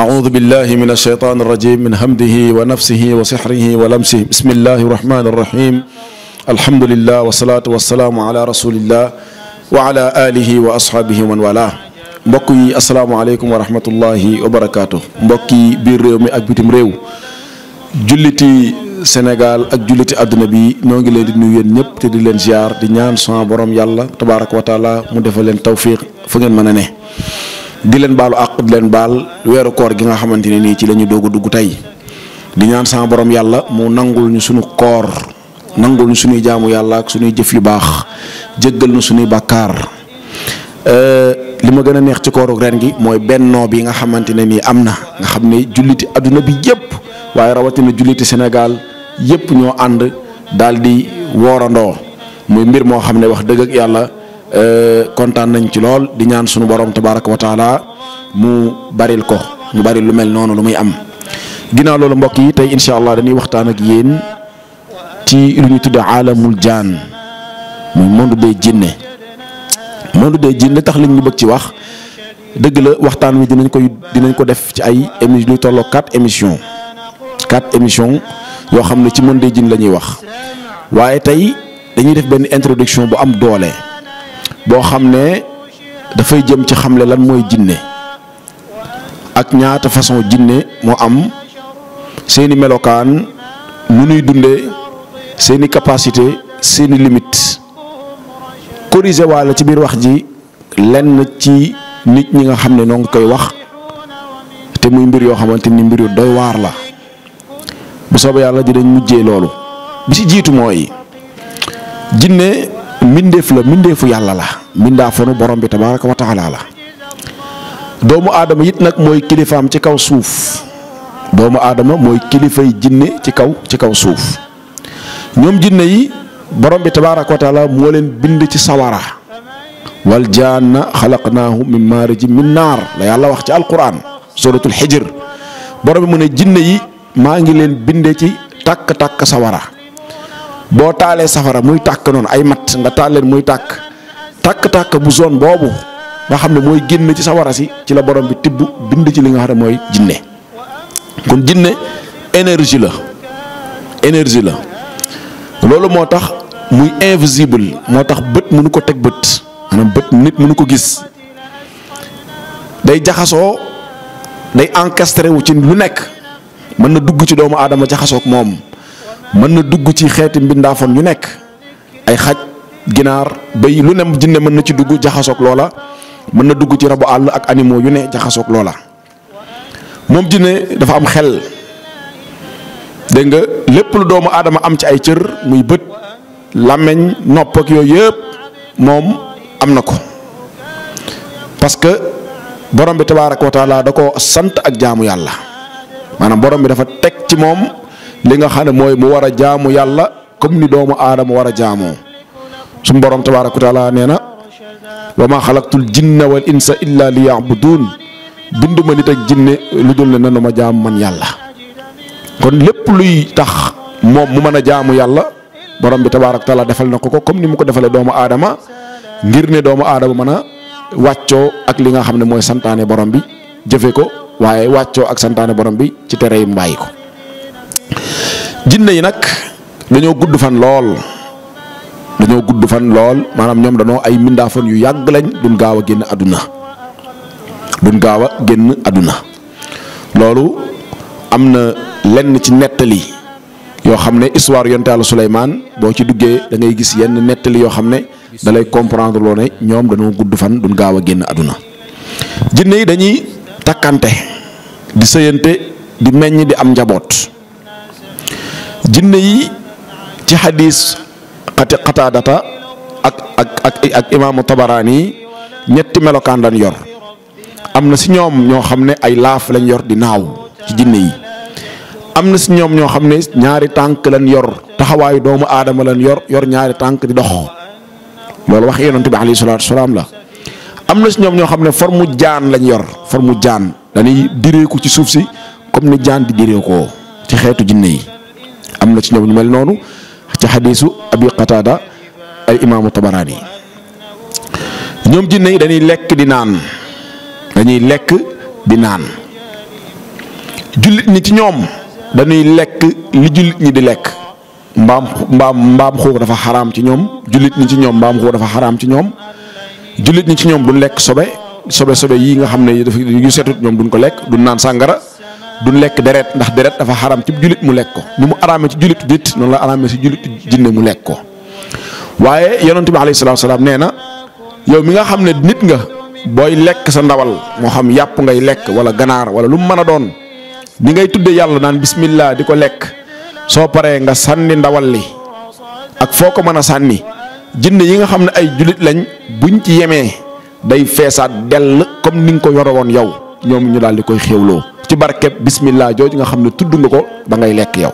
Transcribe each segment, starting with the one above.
أعوذ بالله من الشيطان الرجيم من همده ونفسه وسحره ولمسه بسم الله الرحمن الرحيم الحمد لله والصلاة والسلام على رسول الله وعلى آله وأصحابه ومن والاه mbokk yi asalaamaaleykum wa rahmatullahi wa barakaatu mbokk yi biir réew mi ak bitim réew julliti Sénégal ak julliti àdduna bi ñoo ngi leen di nuyu yéen ñëpp te di leen ziar di ñaan sama borom yàlla tabaaraka wa taala mu defal leen tawfiq fu ngeen mën a ne di leen baalu àq di leen baal weeru koor gi nga xamante ne nii ci la ñu doog a dugg tey di ñaan sama borom yàlla mu nangul ñu sunu koor nangul ñu sunuy jaamu yàlla ak sunuy jëf yu baax jéggal ñu sunuy bàkkaar li ma gën a neex ci kooru ren gi mooy bennoo bi nga xamante ne nii am na nga xam ne julliti àdduna bi yëpp waaye rawatina julliti Sénégal yëpp ñoo ànd daal di woorandoo muy mbir moo xam ne wax dëgg ak yàlla kontaan nañ ci lool di ñaan sunu borom tabaraka wa taala mu baril ko mu baril lu mel noonu lu muy am. ginnaaw loolu mbokk yi tey incha allah dañuy waxtaan ak yéen ci lu ñu tuddee aalamul jaan muy monde des jinne monde des jinne tax liñ ñu bëgg ci wax dëgg la waxtaan wi dinañ ko def ci ay émission lu tolloo 4 émissions yoo xam ne ci monde des jinne la ñuy wax waaye tey dañuy def benn introduction bu am doole boo xam ne dafay jëm ci xamle lan mooy jinne ak ñaata façon jinne moo am seeni melokaan nu nuy dundee seeni capacité seeni limite corriger waale ci biir wax ji lenn ci nit ñi nga xam ne noo ngi koy wax te muy mbir yoo xamante ni mbir yu doy waar la bu soobee yàlla dinañ mujjee loolu bi ci jiitu mooy jinne mbindeef la mbindeefu yàlla la mbindaafonu borom bi tabaaraka wa taala la doomu aadama it nag mooy kilifaam ci kaw suuf doomu aadama mooy kilifay jinne ci kaw suuf ñoom jinne yi borom bi tabaaraka wa taala moo leen bind ci sawara wal jaanna xalaqnaahu min maarijin min naar la yàlla wax ci alquran suratul xijr borom bi mu ne jinne yi maa ngi leen binde ci tàkk-tàkk sawara boo taalee safara muy tàkk noonu ay mat nga taal leen muy tàkk bu zone boobu nga xam ne mooy génn ci sawara si ci la borom bi tibb bind ci li nga xam ne mooy jinne kon jinne énergie la loolu moo tax muy invisible moo tax bët mënu ko teg bët maanaam bët nit mënu ko gis day jaxasoo day encastré wu ci lu nekk mën na dugg ci doomu aadama jaxasook moom mën na dugg ci xeeti mbindaafoon yu nekk ay xaj ginaar béy lu ne jinne mën na ci dugg jaxasook loola mën na dugg ci rabu àll ak animaux yu ne jaxasook loola moom jinne dafa am xel dégg nga lépp lu doomu aadama am ci ay cër muy bët làmmeñ nopp ak yooyu yëpp moom am na ko parce que borom bi tabaaraka wa taala da ko sant ak jaamu yàlla maanaam borom bi dafa teg ci moom li nga xam ne mooy mu war a jaamu yàlla comme ni doomu aadama war a jaamoo suñu borom tabaaraka wa taala nee na wa maa xalaqtul jinna wal insa illa li ya'budun binduma nit ak jinne lu dul ne nanu ma jaam man yàlla kon lépp luy tax moom mu mën a jaamu yàlla borom bi tabaaraka wa taala defal na ko comme ni mu ko defalee doomu aadama ngir ne doomu aadama mën a wàccoo ak li nga xam ne mooy santaane borom bi jëfe ko waaye wàccoo ak santaane borom bi ci tere yi mbàyyi ko jinne yi nag dañoo gudd fan lool maanaam ñoom dañoo ay mbindaafan yu yàgg lañ duñ gaaw a génn àdduna loolu am na lenn ci nettali yoo xam ne histoire yonte Yàlla Suleymaan boo ci duggee da ngay gis yenn nettali yoo xam ne da lay comprendre loo ne ñoom dañoo gudd fan duñ gaaw a génn àdduna jinne yi dañuy takkante di sëyante di meññ di am njaboot jinne yi ci xadiis Qataadata ak imaamu Tabaraani ñetti melokaan lañ yor am na si ñoom ñoo xam ne ay laaf lañ yor di naaw ci jinne yi am na si ñoom ñoo xam ne ñaari tànk lañ yor taxawaayu doomu aadama lañ yor ñaari tànk di dox loolu wax yonent bi alayhi salaatu wasalaam la am na si ñoom ñoo xam ne formu jaan lañ yor formu jaan dañuy direeku ci suuf si comme ni jaan di direekoo ci xeetu jinne yi am na ci ñoom ñu mel noonu ci xadiisu abi qatada ay imaamu tabaraani ñoom jinne yi dañuy lekk di naan jullit ñi ci ñoom dañuy lekk li jullit ñi di lekk mbaam xuux dafa xaraam ci ñoom jullit ñi ci ñoom mbaam xuux dafa xaraam ci ñoom jullit ñi ci ñoom duñ lekk sobe yi nga xam ne dafa yu setut ñoom duñ ko lekk duñ naan sàngara duñ lekk deret ndax deret dafa xaraam ci jullit mu lekk ko ni mu araamee ci jullitu nit noonu la araamee ci jullitu jinne mu lekk ko waaye yonent bi alayhi salaatu salaam nee na yow mi nga xam ne nit nga booy lekk sa ndawal moo xam yàpp ngay lekk wala ganaar wala lu mu mën a doon di ngay tudde yàlla naan bismillah di ko lekk soo paree nga sànni ndawal li ak foo ko mën a sànni jinne yi nga xam ne ay jullit lañ buñ ci yemee day feesaat dell comme ni nga ko yore woon yow ñoom ñu daal di koy xéwloo ci barkeb bismillah jooju nga xam ne tudd nga ko ba ngay lekk yow.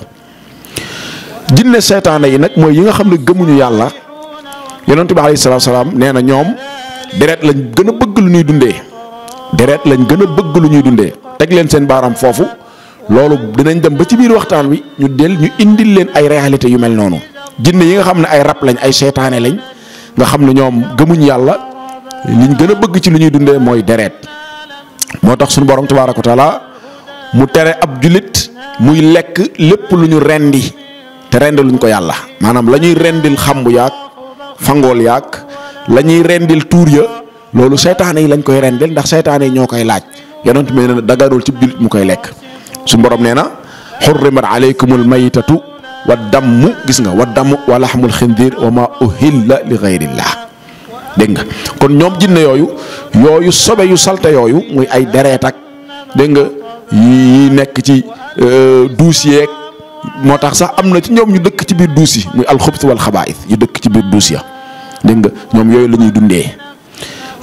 jinne seytaane yi nag mooy yi nga xam ne gëmuñu yàlla yonent bi alayhi salaatu salaam nee na ñoom deret lañ gën a bëgg lu ñuy dundee teg leen seen baaraam foofu. loolu dinañ dem ba ci biir waxtaan wi ñu indil leen ay réalité yu mel noonu jinne yi nga xam ne ay rab lañ ay seytaane lañ nga xam ne ñoom gëmuñ yàlla liñ gën a bëgg ci lu ñuy dundee mooy deret moo tax suñu borom tabaaraka wa taala mu tere ab jullit muy lekk lépp lu ñu rendi te rendiluñ ko yàlla maanaam la ñuy rendil xambu yaag fangool yaag la ñuy rendil tuur ya loolu seytaane yi lañ koy rendil ndax seytaane yi ñoo koy laaj yonent bi nee na daganul ci jullit mu koy lekk. suñu borom nee na xurrimat alaykumul maytatu wa dammu gis nga wa dammu wa laxmul xindiir wa ma uhilla li gayrillah dégg nga kon ñoom jinne yooyu sobe yu salte yooyu muy ay dereet ak dégg nga yi nekk ci duus yeeg moo tax sax am na ci ñoom ñu dëkk ci biir duus yi muy alxubs wal xabaa'is yu dëkk ci biir duus ya dégg nga ñoom yooyu la ñuy dundee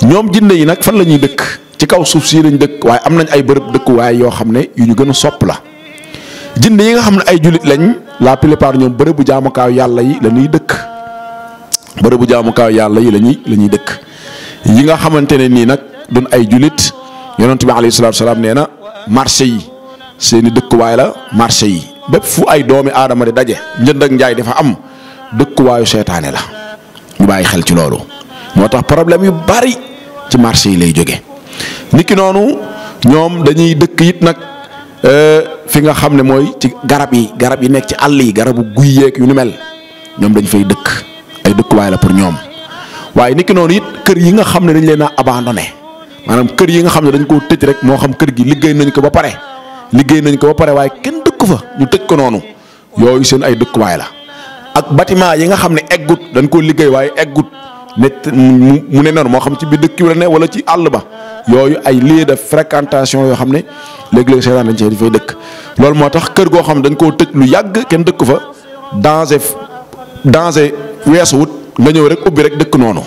ñoom jinne yi nag fan la ñuy dëkk. ci kaw suuf sii lañ dëkk waaye am nañ ay bërëb dëkkuwaay yoo xam ne yu ñu gën a sopp la jinne yi nga xam ne ay jullit lañ la plupart ñoom bërëbu jaamukaayu yàlla yi la ñuy dëkk yi nga xamante ne nii nag duñ ay jullit yonent bi alayhi salaatu salaam nee na marché yi seeni dëkkuwaay la marché yi bépp fu ay doomi aadama di daje njënd ak njaay dafa am dëkkuwaayu seytaane la ñu bàyyi xel ci loolu moo tax problème yu bari ci marché yi lay jóge niki noonu ñoom dañuy dëkk it nag fi nga xam ne mooy ci garab yi nekk ci àll yi garabu guy yeeg yu ni mel ñoom dañ fay dëkk ay dëkkuwaay la pour ñoom waaye niki noonu it kër yi nga xam ne dañ leen a abandonné maanaam kër yi nga xam ne dañ koo tëj rek moo xam kër gi liggéey nañ ko ba pare waaye kenn dëkk fa ñu tëj ko noonu yooyu seen ay dëkkuwaay la ak bâtiment yi nga xam ne eggut dañ koo liggéey waaye eggut mu ne noonu moo xam ci biir dëkk bi la ne wala ci àll ba yooyu ay lieu de fréquentation yoo xam ne léegi-léegi seytaan dañ cee di fay dëkk loolu moo tax kër goo xam dañ koo tëj lu yàgg kenn dëkk fa danger weesu wut nga ñëw rek ubbi rek dëkk noonu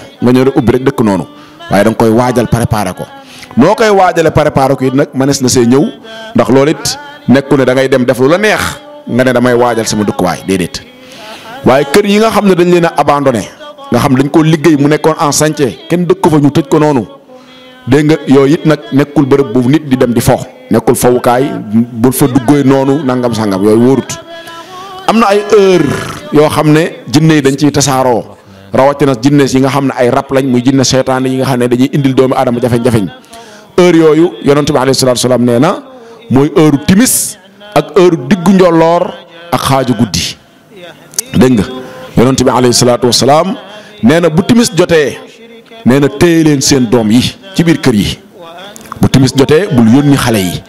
waaye da nga koy waajal préparer ko noo koy waajale préparer ko it nag mënees na see ñëw ndax loolu it nekku ne da ngay dem def lu la neex nga ne damay waajal sama dëkkuwaay déedéet waaye kër yi nga xam ne dañ leen a abandonné nga xam dañ ko liggéey mu nekkoon en chantier kenn dëkk ko fa ñu tëj ko noonu dégg nga yooyu it nag nekkul bërëb bu nit di dem di fo nekkul fowukaay bu fa duggee noonu nangam sangam yooyu wóorut am na ay heure yoo xam ne jinne yi dañ ciy tasaaroo rawatina jinne yi nga xam ne ay rab lañ muy jinne seytaan yi nga xam ne dañuy indil doomu aadama jafeñ-jafeñ heure yooyu yonent bi alayhi salaatu salaam nee na mooy heure timis ak heure diggu njolloor ak xaaju guddi dégg nga yonent bi alayhi salaatu wasalaam nee na bu timis jotee nee na téye leen seen doom yi ci biir kër yi bu timis jotee bul yónni xale yi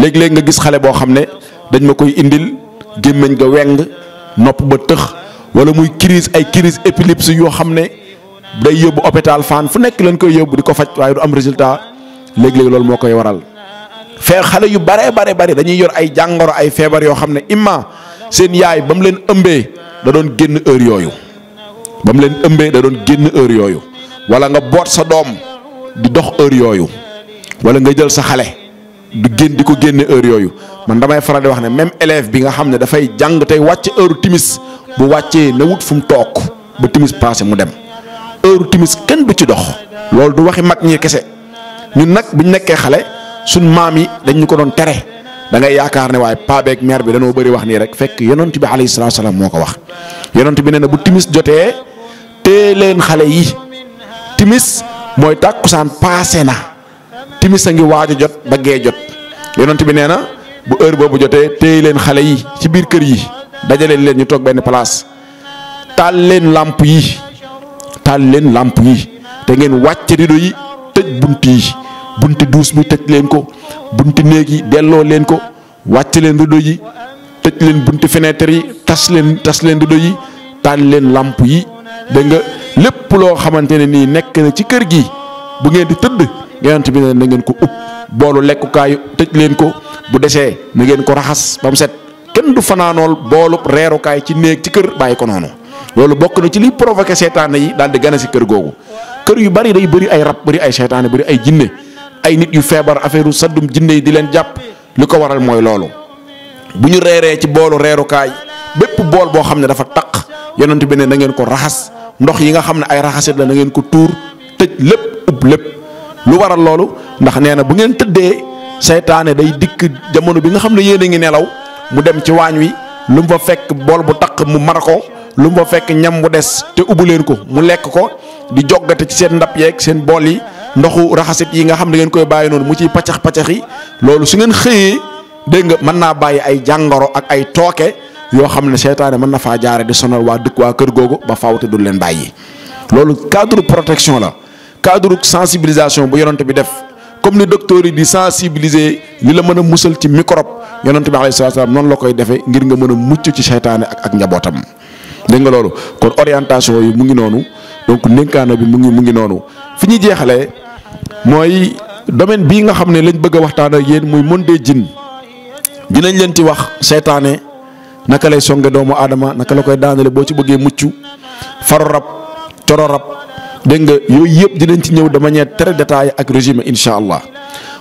léeg-léeg nga gis xale boo xam ne dañ ma koy indil gémmiñ ga weng nopp ba tëx wala muy crise épilepsie yoo xam ne day yóbbu hôpital Fann fu nekk leen koy yóbbu di ko faj waaye du am résultat léeg-léeg loolu moo koy waral xale yu bare dañuy yor ay jàngoro ay feebar yoo xam ne imma seen yaay ba mu leen ëmbee da doon génn heure yooyu wala nga boot sa doom di dox heure yooyu wala nga jël sa xale di ko génne heure yooyu man damay faral di wax ne même élève bi nga xam ne dafay jàng tey wàcc heure timis bu wàccee na wut fu mu toog ba timis passé mu dem heure timis kenn du ci dox loolu du waxi mag ñi kese ñun nag buñ nekkee xale suñ maam yi dañ ñu ko doon tere da ngay yaakaar ne waaye paa beeg mère bi dañoo bëri wax nii rek fekk yonent bi alayhi salaatu salaam moo ko wax. yonent bi nee na bu timis jotee tee leen xale yi timis mooy tàkkusaan paase na timis a ngi waaj a jot ba gee jot yonent bi nee na bu heure boobu jotee tee leen xale yi ci biir kër yi dajale leen ñu toog benn place taal leen làmp yi te ngeen wàcc rido yi tëj bunt yi bunti duus bi tëj leen ko bunti néeg yi delloo leen ko wàcc leen rido yi tëj leen bunti fenêtre yi tas leen rido yi taal leen làmp yi dégg nga lépp loo xamante ne nii nekk na ci kër gi bu ngeen di tëdd yonent bi ne na ngeen ko ub boolu lekkukaayu tëj leen ko bu desee na ngeen ko raxas ba mu set kenn du fanaanool boolub reerukaay ci néeg ci kër bàyyi ko noonu loolu bokk na ci liy provoqué seytaane yi daal di gane si kër googu kër yu bari day bëri ay rab bëri ay seytaane bëri ay jinne ay nit yu feebar affaire saddum jinne yi di leen jàpp li ko waral mooy loolu bu ñu reeree ci boolu reerukaay bépp bool boo xam ne dafa taq yonent bi ne na ngeen ko raxas ndox yi nga xam ne ay raxasit la na ngeen ko tuur tëj lépp ub lépp lu waral loolu ndax nee na bu ngeen tëddee seytaane day dikk jamono bi nga xam ne yéen a ngi nelaw mu dem ci waañ wi lu mu fa fekk bool bu taq mu mar ko lu mu fa fekk ñam bu des te ubbu leen ko mu lekk ko di joggate ci seen ndab yeeg seen bool yi ndoxu raxasit yi nga xam ne ngeen koy bàyyi noonu mu ciy paccax yi loolu su ngeen xëyee dégg nga mën naa bàyyi ay jàngoro ak ay tooke yoo xam ne seytaane mën na faa jaare di sonal waa dëkk waa kër googu ba faaw te du leen bàyyi. loolu cadre protection la cadre sensibilisation bu yonent bi def comme ni docteur yi di sensibiliser li la mën a musal ci microbe yonent bi alayhi salaam noonu la koy defee ngir nga mën a mucc ci seytaane ak njabootam. dégg nga loolu kon orientation yi mu ngi noonu donc ndénkaana bi mu ngi noonu fi ñuy jeexalee mooy domaine bii nga xam ne lañ bëgg a waxtaan ak yéen muy monde des djinns dinañ leen ci wax seytaane naka lay songe doomu aadama naka la koy daanale boo ci bëggee mucc faru rab coro rab dégg nga yooyu yëpp dinañ ci ñëw de manière très détaillée ak résumé incha allah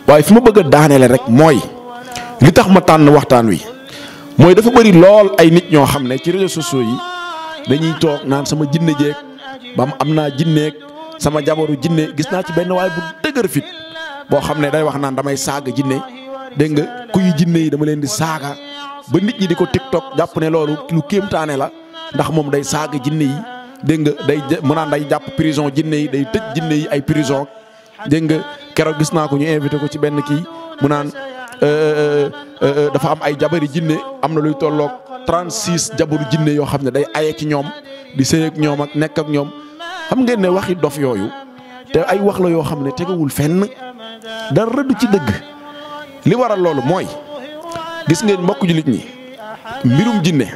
waaye fi ma bëgg a daanele rek mooy li tax ma tànn waxtaan wi mooy dafa bëri lool ay nit ñoo xam ne ci réseaux sociaux yi dañuy toog naan sama jinne jeeg ba am naa jinneeg sama jabaru jinne gis naa ci benn waay bu dëgër fit boo xam ne day wax naan damay saaga jinne dégg nga kuy jinne yi dama leen di saaga ba nit ñi di ko TikTok jàpp ne loolu lu kéemtaane la ndax moom day saaga jinne yi dégg nga mu naan day jàpp prison jinne yi day tëj jinne yi ay prison dégg nga keroog gis naa ko ñu invité ko ci benn kii mu naan dafa am ay jabari jinne am na luy tolloog 36 jabaru jinne yoo xam ne day aye ci ñoom di sëy ak ñoom ak nekk ak ñoom xam ngeen ne waxi dof yooyu te ay wax la yoo xam ne tegawul fenn dara du ci dëgg li waral loolu mooy gis ngeen mbokk jullit ñi mbirum jinne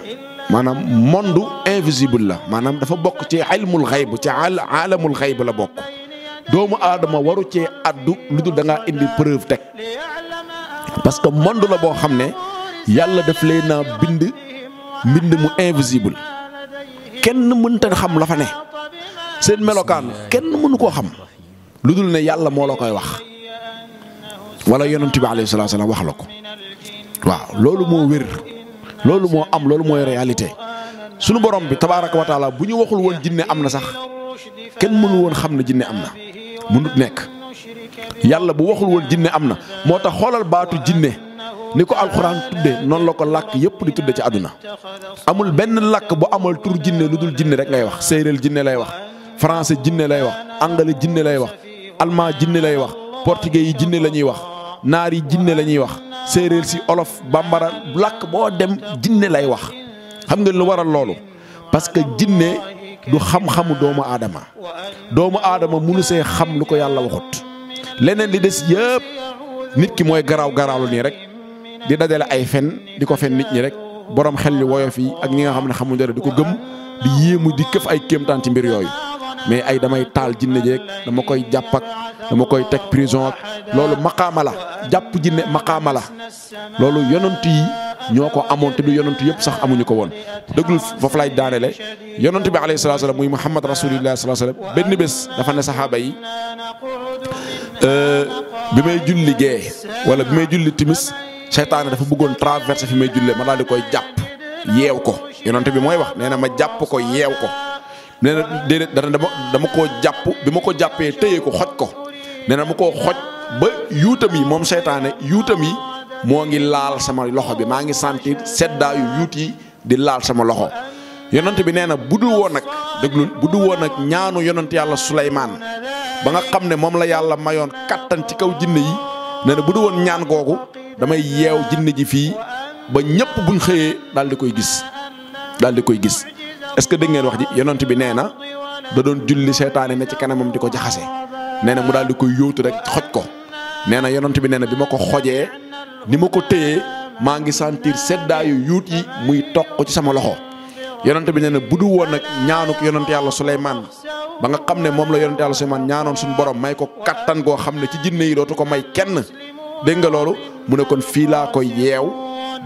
maanaam monde invisible la maanaam dafa bokk ci ilmul xayb ci alamul xayb la bokk doomu aadama waru cee addu lu dul da ngaa indi preuve teg parce que monde la boo xam ne yàlla daf leen a mbind mu invisible kenn mënta xam la fa ne seen melokaan kenn mënu koo xam lu dul ne yàlla moo la koy wax wala yonent bi alayhi salaatu salaam wax la ko waaw loolu moo wér loolu moo am loolu mooy réalité sunu borom bi tabaaraka wa taala bu ñu waxul woon jinne am na sax kenn mënu woon xam ne jinne am na mënut nekk yàlla bu waxul woon jinne am na moo tax xoolal baatu jinne ni ko alxuraan tudde noonu la ko làkk yëpp di tudde ci àdduna amul benn làkk bu amal tur jinne lu dul jinne rek lay wax séeréer jinne lay wax français jinne lay wax anglais jinne lay wax allemand jinne lay wax portugais yi jinne la ñuy wax naar yi jinne la ñuy wax séeréer si olof bambara làkk boo dem jinne lay wax xam nga lu waral loolu parce que jinne du xam-xamu doomu aadama munu see xam lu ko yàlla waxut leneen li des yëpp nit ki mooy garaawlu nii rek di dajale ay fen di ko fen nit ñi rek borom xel yu woyof yi ak ñi nga xam ne xamuñ dara di ko gëm di yéemu di këf ay kéemtaan ci mbir yooyu mais ay damay taal jinne jeeg dama koy jàpp ak dama koy teg prison ak loolu maqaama la jàpp jinne maqaama la loolu yonent yi ñoo ko amoon te du yonent yëpp sax amuñu ko woon dëggul foofu lay daanele yonent bi alayhi salaatu salaam muy Muhammad rasulillah sallallahu alayhi wasallam benn bés dafa ne saxaaba yi bi may julli gee wala bi may julli timis seytaane dafa bëggoon traversé fi may jullee ma daal di koy jàpp yeew ko yonent bi mooy wax nee na ma jàpp ko yeew ko nee na déedéet dama koo jàpp bi ma ko jàppee téye ko xoj ko nee na ma koo xoj ba yuutam yi moom seytaane yuutam yi moo ngi laal sama loxo bi maa ngi sentir seddaayu yuut yi di laal sama loxo yonent bi nee na bu dul woon nag déglul bu dul woon nag ñaanu yonent yàlla Suleymaan ba nga xam ne moom la yàlla mayoon kattan ci kaw jinne yi nee na bu dul woon ñaan googu damay yeew jinne ji fii ba ñëpp buñ xëyee daal di koy gis est-ce que dégg ngeen wax ji yonent bi nee na da doon julli seetaane ne ci kanamam di ko jaxase nee na mu daal di koy yóotu rek xoj ko nee na yonent bi nee na bi ma ko xojee ni ma ko téyee maa ngi sentir seddaayu yuut yi muy toq ci sama loxo yonent bi nee na bu du woon nag ñaanuk yonent yàlla Suleymaan ba nga xam ne moom la yonent yàlla Suleymaan ñaanoon suñu borom may ko kattan goo xam ne ci jinne yi dootu ko may kenn dégg nga loolu mu ne kon fii laa koy yeew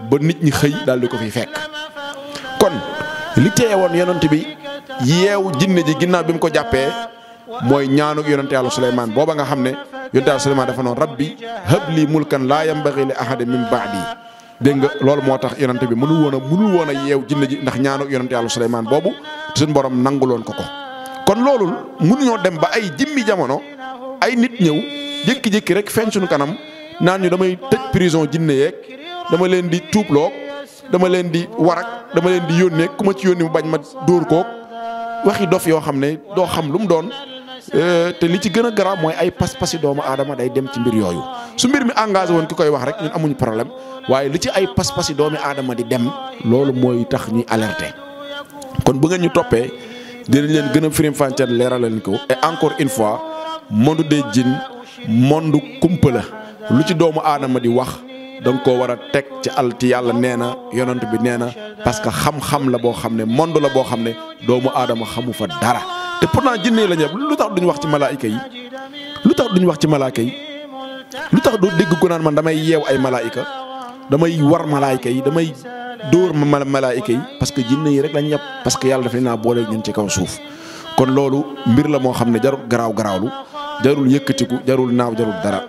ba nit ñi xëy daal di ko fi fekk kon li teewoon yonent bi yeew jinne ji ginnaaw bi mu ko jàppee mooy ñaanuk yonent yàlla Suleymaan booba nga xam ne yonent yàlla Suleymaan dafa noonu rabbi habli mulkan laa yambaxi li ahadin min ba'di dégg nga loolu moo tax yonent bi mënul woon a yeew jinne ji ndax ñaanuk yonent yàlla Suleymaan boobu suñu borom nanguloon ko kon loolu mënuñoo dem ba ay jimmi jamono ay nit ñëw jékki-jékki rek feeñ suñu kanam naan ñu damay tëj prison jinne yeeg dama leen di tuubloo dama leen di warak dama leen di yónnee ku ma ci yónni mu bañ ma dóor koog waxi dof yoo xam ne doo xam lu mu doon te li ci gën a garaaw mooy ay pas-pasi doomu aadama day dem ci mbir yooyu su mbir mi engagé woon ki koy wax rek ñun amuñu problème waaye li ci ay pas-pasi doomu aadama di dem loolu mooy tax ñuy alerter kon bu ngeen ñu toppee dinañ leen gën a firim-fàcceel leeral leen ko et encore une fois monde des djinns monde kumpa la lu ci doomu aadama di wax da nga koo war a teg ci alti yàlla nee na yonent bi nee na parce que xam-xam la boo xam ne monde la boo xam ne doomu aadama xamu fa dara te pourtant jinne la ñëpp lu tax duñ wax ci malaayika yi lu tax duñ wax ci malaayika yi lu tax doo dégg ko naan man damay yeew ay malaayika damay war malaayika yi damay dóor ma malaayika yi parce que jinne yi rek lañ yàpp parce que yàlla daf leen naa boole ñun ci kaw suuf kon loolu mbir la moo xam ne jarul garaawlu jarul yëkkatiku jarul naaw jarul dara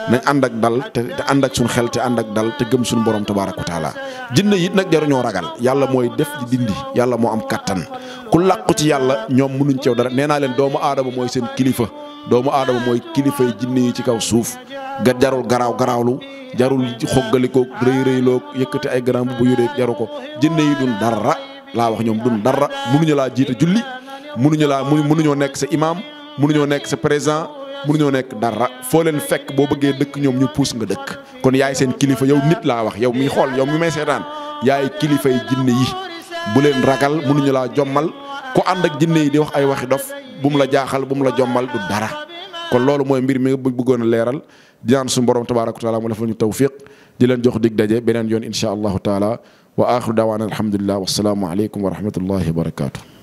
nañ ànd ak dal te ànd ak suñu xel te ànd ak dal te gëm suñu borom tabaaraka wa taala jinne yi nag jaruñoo ragal yàlla mooy def di dindi yàlla moo am kattan ku làqu ci yàlla ñoom mënuñ ceew dara nee naa leen doomu aadama mooy seen kilifa doomu aadama mooy kilifay jinne yi ci kaw suuf ga jarul garaawlu jarul xoggalikoo rëy yëkkati ay garaam bu yuree jaru ko jinne yi dun dara laa wax ñoom dun dara mënuñu laa jiite julli mënuñoo nekk sa imam mënuñoo nekk sa président mënuñoo nekk dara foo leen fekk boo bëggee dëkk ñoom ñu puus nga dëkk kon yaay seen kilifa yow nit laa wax yow miy xool yow mi may seetaan yaay kilifay jinne yi bu leen ragal mënuñu laa jommal ku ànd ak jinne yi di wax ay waxi dof bu mu la jaaxal bu mu la jommal du dara kon loolu mooy mbir mi nga bëggoon a leeral di ñaan suñu borom tabaaraka wa taala mu defal ñu tawfiq di leen jox dig daje beneen yoon insha allahu taala wa axiru daawaana alhamdulillah wasalaamu aleykum wa rahmatullahi wa barakaatu.